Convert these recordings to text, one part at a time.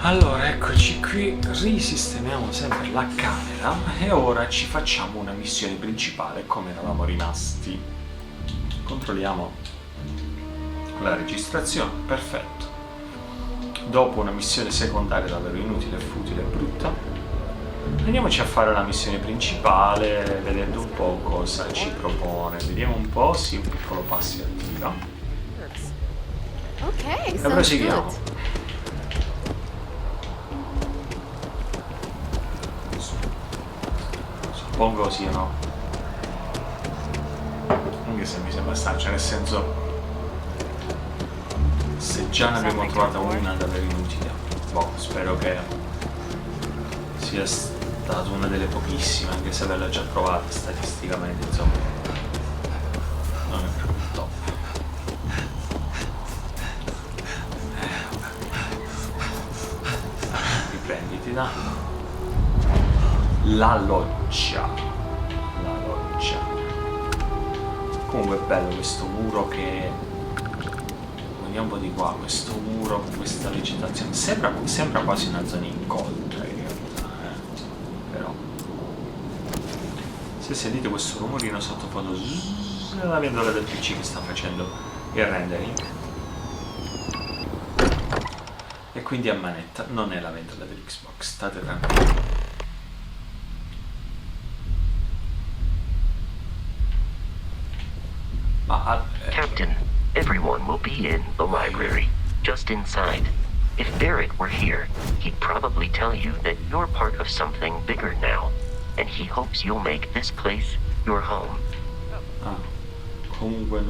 Allora, eccoci qui, risistemiamo sempre la camera e ora ci facciamo una missione principale come eravamo rimasti. Controlliamo la registrazione, perfetto. Dopo una missione secondaria davvero inutile, futile e brutta, andiamoci a fare la missione principale vedendo un po' cosa ci propone. Vediamo un po', sì, un piccolo passo attiva. Ok, e proseguiamo. Suppongo siano, anche se mi sembra strano, cioè nel senso, se già ne abbiamo trovata una davvero inutile, boh, spero che sia stata una delle pochissime, anche se averla già provata statisticamente, insomma, non è proprio il top. Riprenditi, da. La loggia. Comunque è bello questo muro che... Vediamo un po' di qua, questo muro, questa vegetazione. Sembra quasi una zona incolta in realtà, però. Se sentite questo rumorino sottofondo, è la ventola del PC che sta facendo il rendering. E quindi a manetta, non è la ventola dell'Xbox, state tranquilli. Captain, everyone will be in the library, just inside. If Barrett were here, he'd probably tell you that you're part of something bigger now, and he hopes you'll make this place your home. Comunque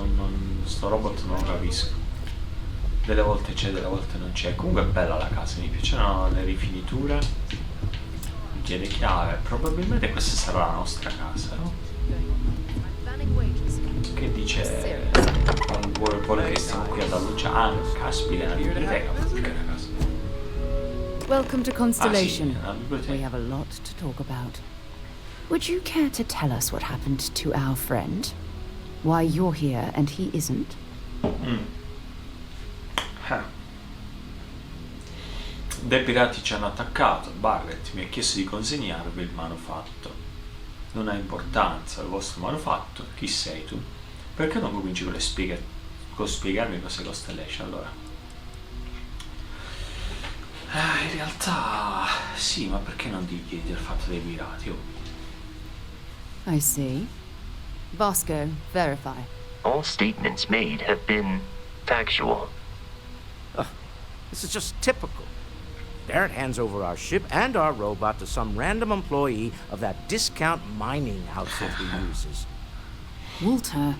sto robot non lo capisco. Delle volte c'è, delle volte non c'è. Comunque è bella la casa, mi piacciono le rifiniture. Mi chiede chiave, probabilmente questa sarà la nostra casa, no? Che dice vuole che stiamo qui ad alloggiare. Caspita, è una biblioteca più che una casa. Welcome to Constellation. Sì, una biblioteca. We have a lot to talk about. Would you care to tell us what happened to our friend? Why you're here and he isn't? Dei pirati ci hanno attaccato. Barrett mi ha chiesto di consegnarvi il manufatto. Non ha importanza il vostro manufatto. Chi sei tu? Perché non cominci con spiegarmi cos'è Constellation allora? In realtà sì, ma perché non ti chiedi del fatto dei pirati? I see. Bosco, verify. All statements made have been factual. This is just typical. Barrett hands over our ship and our robot to some random employee of that discount mining outfit he uses. Walter.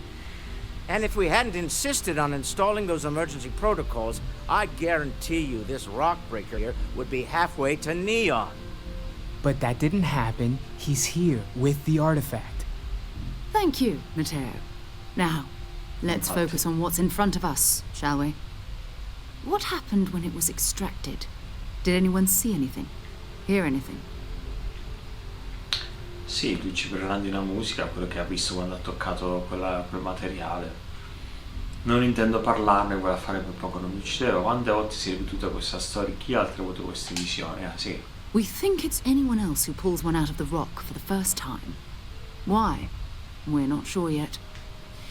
And if we hadn't insisted on installing those emergency protocols, I guarantee you this rock breaker here would be halfway to Neon. But that didn't happen. He's here with the artifact. Thank you, Matteo. Now, let's focus on what's in front of us, shall we? What happened when it was extracted? Did anyone see anything? Hear anything? Sì, lui ci parlerà di una musica, quello che ha visto quando ha toccato quel materiale. Non intendo parlarne, vuole fare per poco, non mi uccideva. Quante volte si è ripetuta questa storia? Chi altro ha avuto queste visioni? Sì. We think it's anyone else who pulls one out of the rock for the first time. Why? We're not sure yet.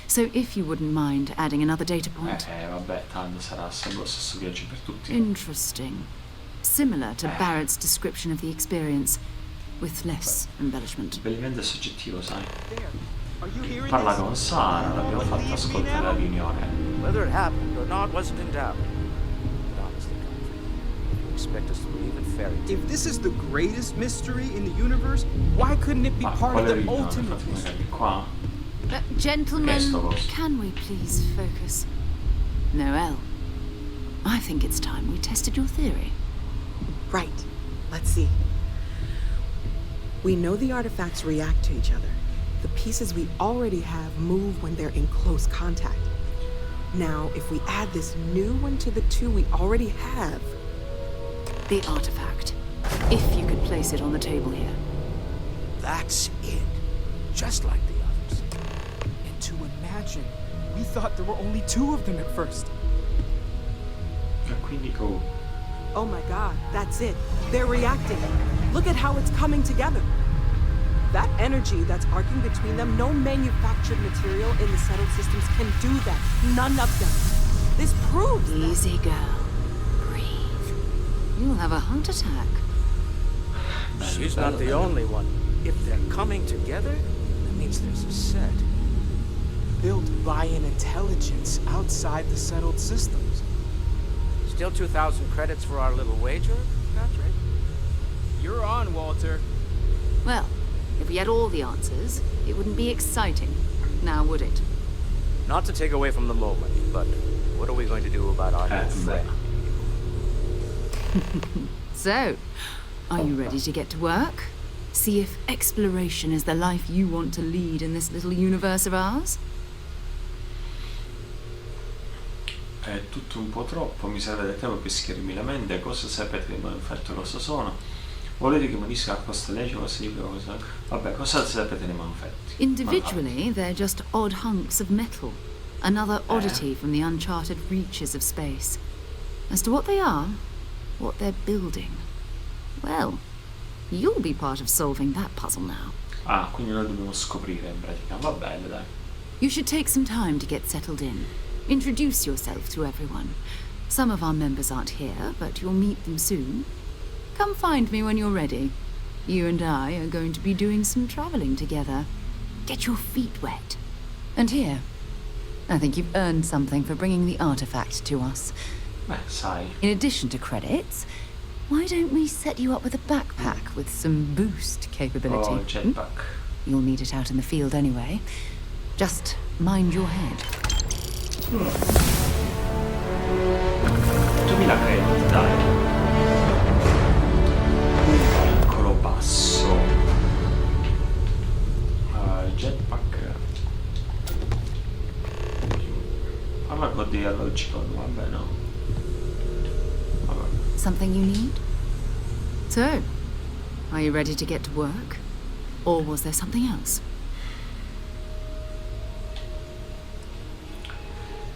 So if you wouldn't mind adding another data point. Vabbè, tanto sarà sempre lo stesso viaggio per tutti. Interesting. Similar to Barrett's description of the experience, with less embellishment. L'abbellimento è soggettivo, sai. Parla con Sara, l'abbiamo fatta ascoltare la riunione. Whether it happened or not wasn't in doubt. But honestly, Godfrey, you expect us to believe in fairy tales? If this is the greatest mystery in the universe, why couldn't it be part of the ultimate mystery? Qua? Gentlemen, can we please focus? Noel, I think it's time we tested your theory. Right. Let's see. We know the artifacts react to each other. The pieces we already have move when they're in close contact. Now, if we add this new one to the two we already have... The artifact. If you could place it on the table here. That's it. Just like the others. And to imagine, we thought there were only two of them at first. E quindi Oh my god, that's it. They're reacting. Look at how it's coming together. That energy that's arcing between them, no manufactured material in the settled systems can do that. None of them. This proves that. Easy, girl. Breathe. You'll have a heart attack. She's not the only one. If they're coming together, that means there's a set. Built by an intelligence outside the settled systems. Still 2,000 credits for our little wager, Patrick? You're on, Walter. Well, if we had all the answers, it wouldn't be exciting. Now, would it? Not to take away from the moment, but what are we going to do about our new friend? So, are you ready to get to work? See if exploration is the life you want to lead in this little universe of ours? È tutto un po' troppo, mi serve del tempo per schiarirmi la mente. Cosa sapete di manufatti, cosa sono? Volete che munisca la costellation, cosa dico, cosa... Vabbè, cosa sapete dei manufatti? Individually, they're just odd hunks of metal. Another oddity from the uncharted reaches of space. As to what they are, what they're building, well, you'll be part of solving that puzzle now. Ah, quindi noi dobbiamo scoprire in pratica. Va bene, dai. You should take some time to get settled in. Introduce yourself to everyone. Some of our members aren't here, but you'll meet them soon. Come find me when you're ready. You and I are going to be doing some traveling together. Get your feet wet. And here, I think you've earned something for bringing the artifact to us. Beh, sai. In addition to credits, why don't we set you up with a backpack with some boost capability? Oh, jetpack. You'll need it out in the field anyway. Just mind your head. 2000 crediti, dai. Un piccolo passo. Jetpack. Parla con di alloggio, vabbè, no. Vabbè. Something you need? So, are you ready to get to work? Or was there something else?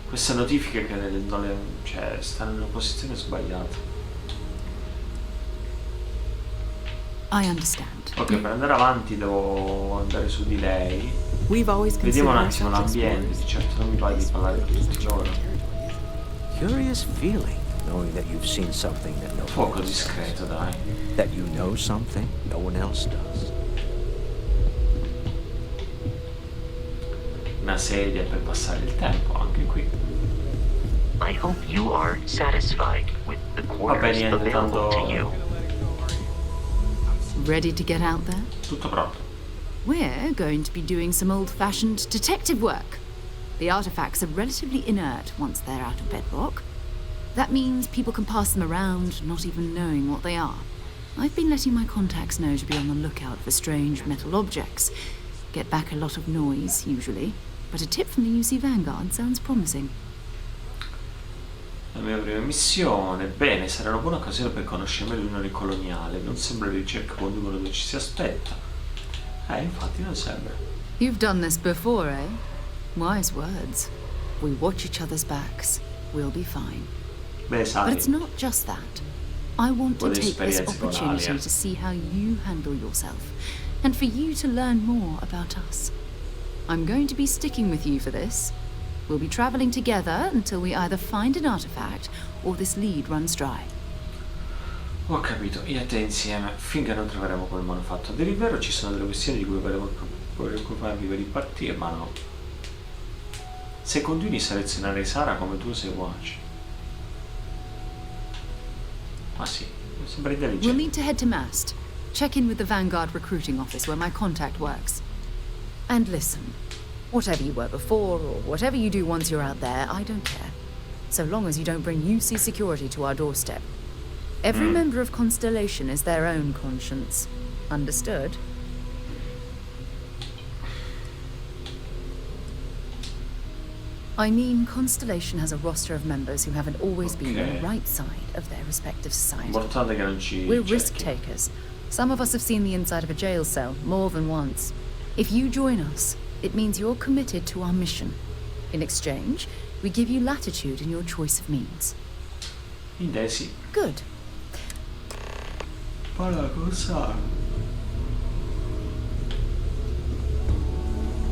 Queste notifiche che non le, cioè, stanno in una posizione sbagliata. I understand. Ok, per andare avanti devo andare su di lei. We've always Vediamo un considered attimo ourselves l'ambiente. Di certo non mi pare di parlare per tutti loro. Curious feeling, knowing that you've seen something that no Poco one else discreto, dai. does. That you know something no one else does. Una sedia per passare il tempo, anche qui. I hope you are satisfied with the quarters niente, available tanto- to you. Ready to get out there? Tutto pronto. We're going to be doing some old-fashioned detective work. The artifacts are relatively inert once they're out of bedrock. That means people can pass them around, not even knowing what they are. I've been letting my contacts know to be on the lookout for strange metal objects. Get back a lot of noise, usually. But a tip from the UC Vanguard sounds promising. La mia prima missione. Bene, sarà una buona occasione per conoscere meglio l'unione coloniale. Non sembra le ricerche conducono dove ci si aspetta. Infatti non sembra. You've done this before, eh? Wise words. We watch each other's backs. We'll be fine. Beh, sai. But it's not just that. I want to Buone take this esperienze con opportunity Alia. to see how you handle yourself, and for you to learn more about us. I'm going to be sticking with you for this. We'll be traveling together until we either find an artifact or this lead runs dry. Ho capito, io e te insieme, finché non troveremo quel manufatto. A dire il vero ci sono delle questioni di cui vorrei preoccuparmi per ripartire, ma no. Se continui a selezionare Sara come tu seguaci. Ma sì, mi sembra We'll intelligente. need to head to Mast. Check in with the Vanguard recruiting office where my contact works. And listen, whatever you were before or whatever you do once you're out there, I don't care. So long as you don't bring UC security to our doorstep. Every member of Constellation is their own conscience. Understood? I mean, Constellation has a roster of members who haven't always been on the Okay. right side of their respective society. Importante che non ci We're cerchi. risk takers. Some of us have seen the inside of a jail cell more than once. If you join us, it means you're committed to our mission. In exchange, we give you latitude in your choice of means. Idee sì. Good. Allora, cosa?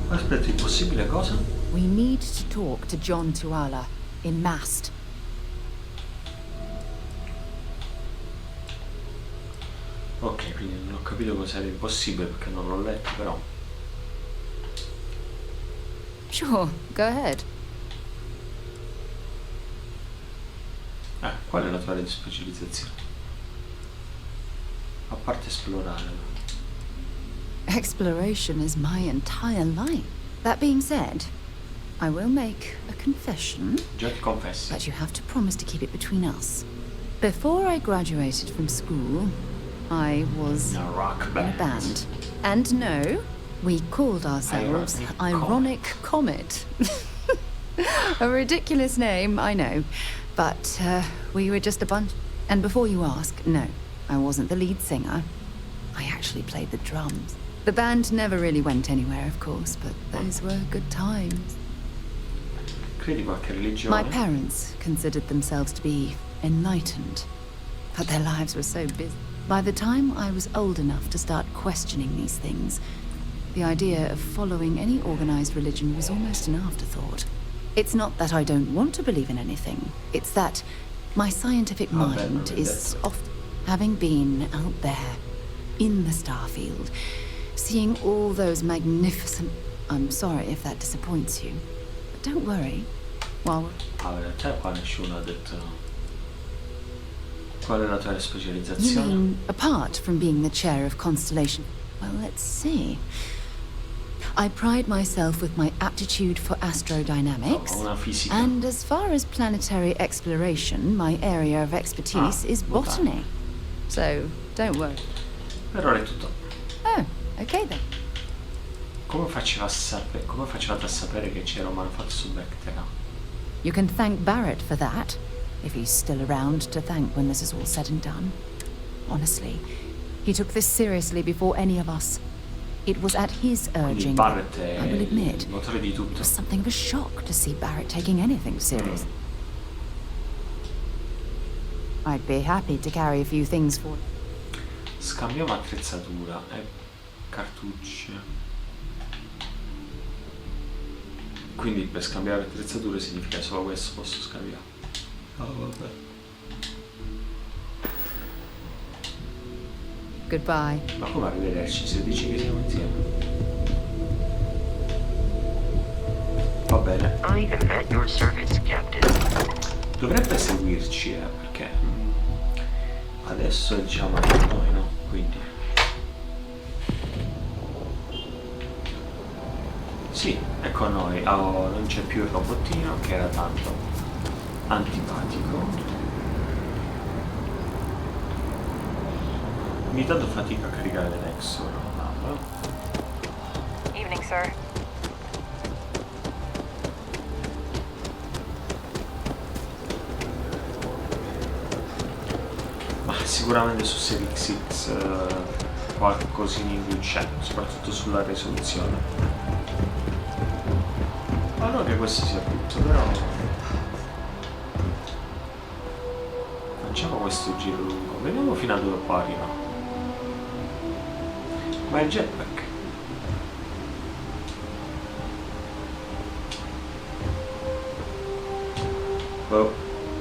Aspetta, impossibile cosa? We need to talk to John Tuala in Mast. Ok, quindi non ho capito cos'era impossibile perché non l'ho letto, però. Sure, go ahead. Qual è la tua area di specializzazione? A parte esplorare. Exploration is my entire life. That being said, I will make a confession, Già ti confessi. but you have to promise to keep it between us. Before I graduated from school, I was Una rock in a band. And no, we called ourselves Ironic Ironic Comet. A ridiculous name, I know. But we were just a bunch. And before you ask, no, I wasn't the lead singer. I actually played the drums. The band never really went anywhere, of course, but those were good times. Credi qualche religione? My parents considered themselves to be enlightened, but their lives were so busy. By the time I was old enough to start questioning these things, the idea of following any organized religion was almost an afterthought. It's not that I don't want to believe in anything, it's that my scientific mind is often, having been out there, in the Starfield, seeing all those magnificent... I'm sorry if that disappoints you, but don't worry. While in realtà qua nessuno ha detto... Qual è la tua You specializzazione? mean, apart from being the chair of Constellation? Well, let's see. I pride myself with my aptitude for astrodynamics. Una fisica. And as far as planetary exploration, my area of expertise is botany. So, don't worry. Per ora è tutto. Oh, okay then. Come facevate a sapere che c'era un manufatto su Vectera? You can thank Barrett for that, if he's still around to thank when this is all said and done. Honestly, he took this seriously before any of us. It was at his Quindi urging, Barrett è I will admit. il motore di It tutto. was something of a shock to see Barrett taking anything serious. I'd be happy to carry a few things for... Scambiamo attrezzatura e cartucce. Quindi per scambiare attrezzature significa solo questo posso scambiare. Oh, vabbè. Goodbye. Ma come arrivederci se dici che siamo insieme? Va bene. I am at your service, Captain. Dovrebbe seguirci, perché adesso diciamo anche noi, no? Quindi sì, è con noi. Oh, non c'è più il robottino che era tanto antipatico. Ogni tanto fatica a caricare le Nexo. Evening, sir. Ma sicuramente su Series X qualcosina in più c'è, soprattutto sulla risoluzione. Ma non che questo sia brutto, però facciamo questo giro lungo, vediamo fino a dove poi arriva. Ma il jetpack? Boh,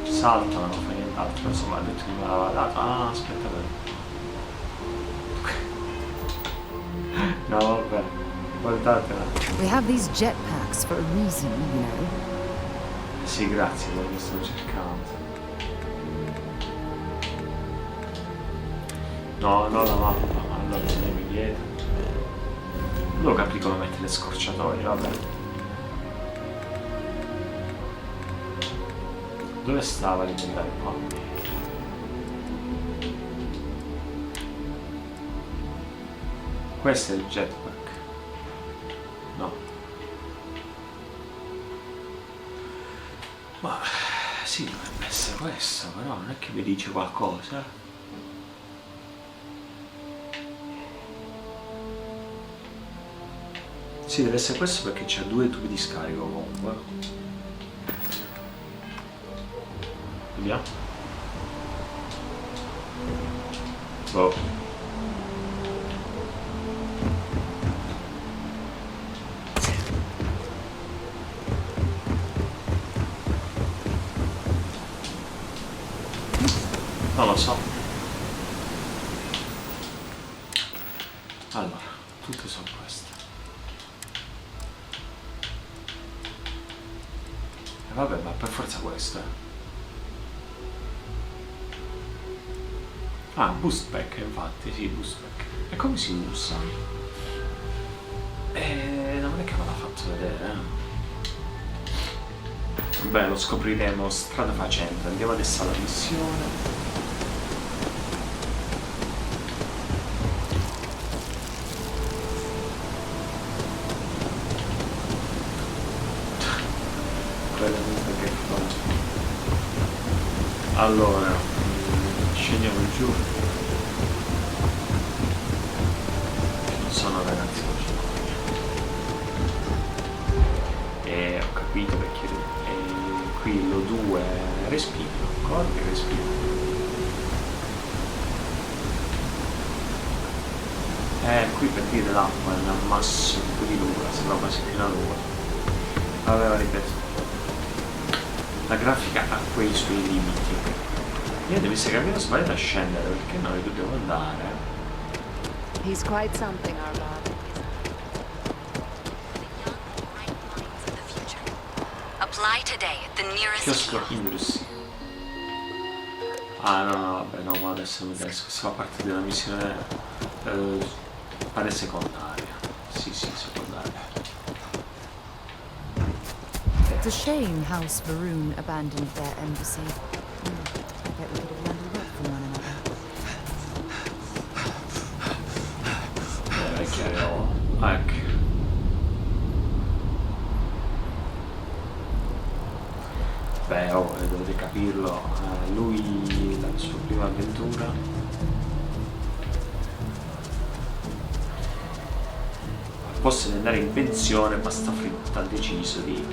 salta, ma non fa nient'altro, insomma ha detto che me l'aveva dato. Ah, aspetta per... No, vabbè, guardatela. We have these jetpacks for a reason, you know. Sì, grazie, quello che stavo cercando. No, no, la mappa, allora teniamo dietro. Devo capire come mettere le scorciatoie, vabbè. Dove stava l'indicare qua? Questo è il jetpack. No. Ma sì, dovrebbe essere questo, però non è che mi dice qualcosa. Sì, deve essere questo perché c'ha due tubi di scarico comunque. Vediamo. Boh. Non lo so. Allora, tutte sono queste. E vabbè, ma per forza queste. Ah, boost pack, infatti, sì, boost pack. E come si usa? Non è che me l'ha fatto vedere. Beh, lo scopriremo strada facendo. Andiamo adesso alla missione. Allora, scendiamo giù. Non sono ragazzi, e ho capito perché qui lo 2 respiro, corri e respiro. Qui per dire l'acqua è un ammasso un po' di nuvola, sembra quasi più una nuvola. Aveva ripetuto. La grafica ha quei suoi limiti. Io devo essere capito sbagliato a scendere, perché noi dobbiamo andare. He's quite something, our lad. Apply today at the nearest Chiosco Indus. Ah no, vabbè, no, ma adesso mi interessa. Questa fa parte della missione pare secondaria. Sì, secondaria. It's a shame House Varun abandoned their embassy. I bet we could have learned a lot from one another. È chiaro. Ecco. Beh, dovete capirlo. Lui, la sua prima avventura. Al posto di andare in pensione, basta fritta ha deciso di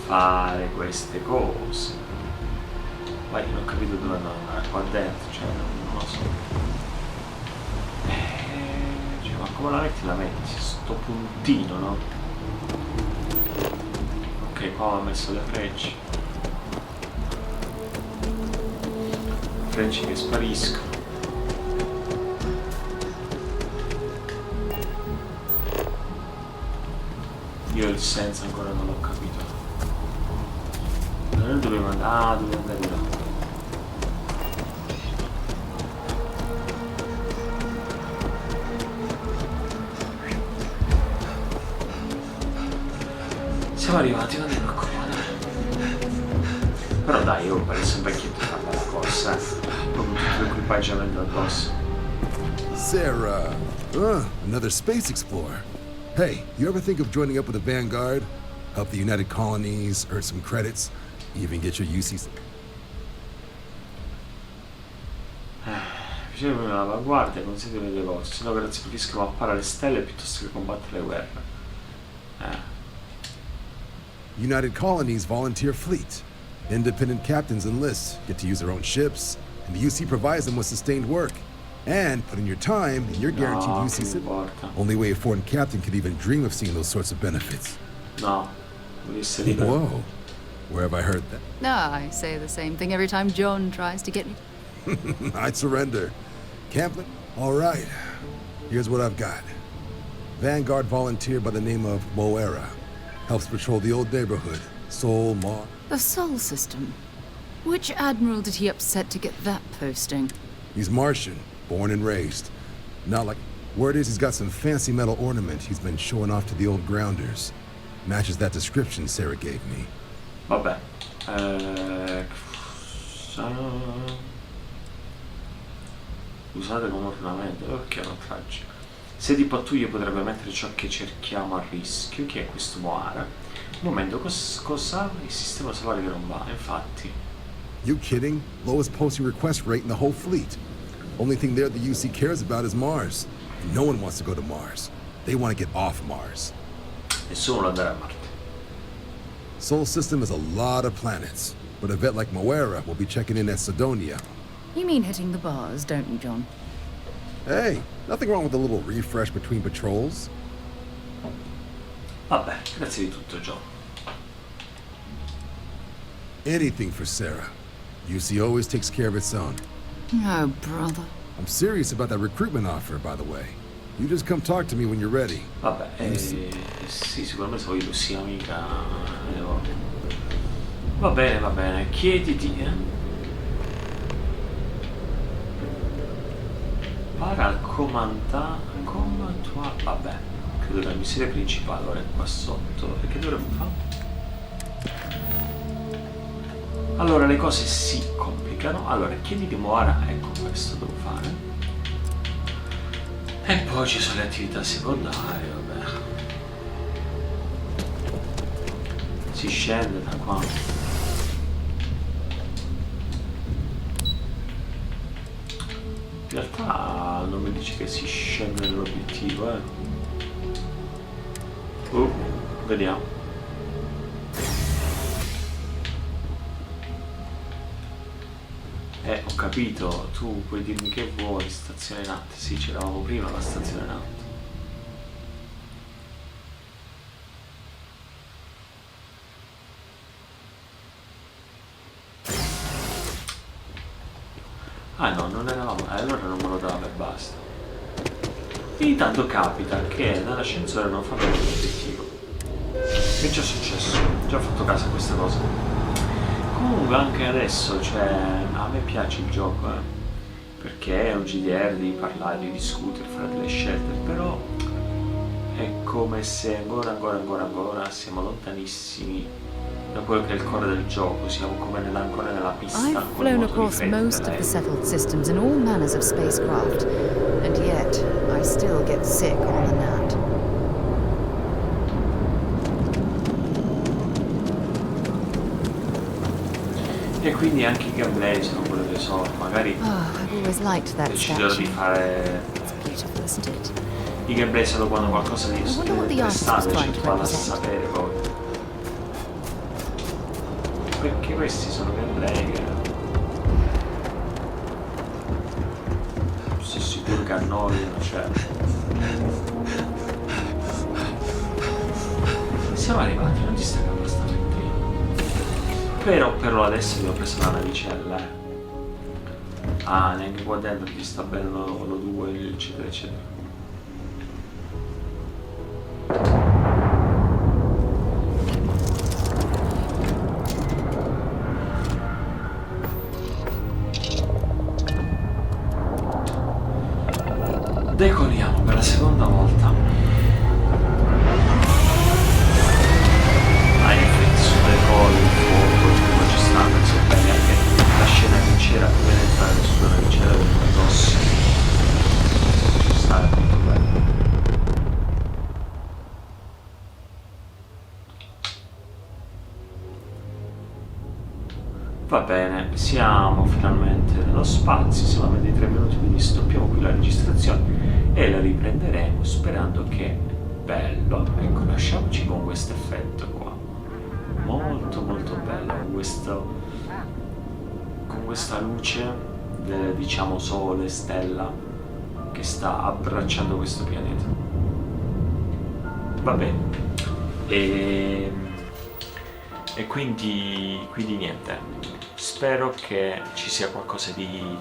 fare queste cose. Poi non ho capito dove andare qua dentro, cioè non lo so. Cioè, ma come la metti? Sto puntino, no? Ok, qua ho messo le frecce. Frecce che spariscono. Io il senso ancora non l'ho capito. Noi dobbiamo andare, dobbiamo andare là. Siamo arrivati, non andiamo qua. Però dai, io per essere un vecchietto farla la corsa, proprio tutto l'equipaggiamento addosso. Sarah, another space explorer. Hey, you ever think of joining up with the Vanguard? Help the United Colonies, earn some credits, even get your UC. Facevo una avanguardia, considero le cose, se no grazie preferisco mappare le stelle piuttosto che combattere le guerre. United Colonies volunteer fleet. Independent captains enlist, get to use their own ships, and the UC provides them with sustained work. And put in your time, and you're guaranteed UC citizen. Only way a foreign captain could even dream of seeing those sorts of benefits. No, whoa, where have I heard that? No, I say the same thing every time John tries to get me. I'd surrender. Camplin? All right. Here's what I've got. Vanguard volunteer by the name of Moera. Helps patrol the old neighborhood. Sol, Mar. The Sol system. Which admiral did he upset to get that posting? He's Martian, born and raised. Not like... Word is he's got some fancy metal ornament he's been showing off to the old grounders. Matches that description Sarah gave me. Vabbè. Usate come ornamento. Ok, non tragico. Se di pattuglia potrebbe mettere ciò che cerchiamo a rischio. Chi è questo Moara? Un momento, cosa? Il sistema solare che non va, infatti. You kidding? Lowest posting request rate in the whole fleet. Only thing there the UC cares about is Mars. And no one wants to go to Mars. They want to get off Mars. Nessuno vuole andare a Marte. Sol system is a lot of planets, but a vet like Moera will be checking in at Sidonia. You mean hitting the bars, don't you, John? Hey, nothing wrong with a little refresh between patrols. Vabbè, grazie di tutto, John. Anything for Sarah. UC always takes care of its own. Oh, brother. I'm serious about that recruitment offer, by the way. You just come talk to me when you're ready. Vabbè, sì, sicuramente se voglio sia mica. Va bene, chiediti. Para al vabbè, credo che la missione principale ora è qua sotto. E che dovremmo fare? Allora le cose si complicano. Allora chiedi di Moara, ecco questo devo fare. E poi ci sono le attività secondarie, vabbè. Si scende da qua. In realtà non mi dice che si scende nell'obiettivo, vediamo. Ho capito, tu puoi dirmi che vuoi, stazione in atto. Sì, c'eravamo prima la stazione in atto. Ah no, non eravamo, allora non me lo dava e basta. E tanto capita che nell'ascensore non fanno l'obiettivo. Che già è successo? Già ho fatto caso a questa cosa. Comunque anche adesso, cioè, a me piace il gioco, perché è un GDR di parlare, di discutere, fare delle scelte, però è come se ancora siamo lontanissimi da quello che è il cuore del gioco, siamo come ancora nella pista. I've flown across most of the settled systems in all manners of spacecraft, and yet I still get sick on the nat. E quindi anche i gameplay sono quello che sono, magari I've always liked that deciderò di statue. fare It's beautiful, isn't it? i gameplay solo quando qualcosa di wonder what the artist was interessante trying ci to vado a represent. sapere poi. Perché questi sono gameplay che sono sicuro che annoiano, cioè. Siamo arrivati, non ti staccamo abbastanza. Però adesso vi ho preso la navicella, Ah, neanche qua dentro ti sta bene lo 2, eccetera, eccetera. Decoliamo per la seconda volta. In effetti su decolli, il fuoco, come ci sta, penso bene anche la scena che c'era prima di entrare su una vicenda del addosso. Ci sta, è molto bello. Va bene, siamo finalmente nello spazio, siamo a 23 minuti, quindi stoppiamo qui la registrazione e la riprenderemo sperando che, bello, ecco, lasciamoci con questo effetto qua, molto molto bello, con questa luce, diciamo sole, stella, che sta abbracciando questo pianeta. Va bene, e quindi niente, spero che ci sia qualcosa di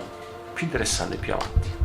più interessante più avanti.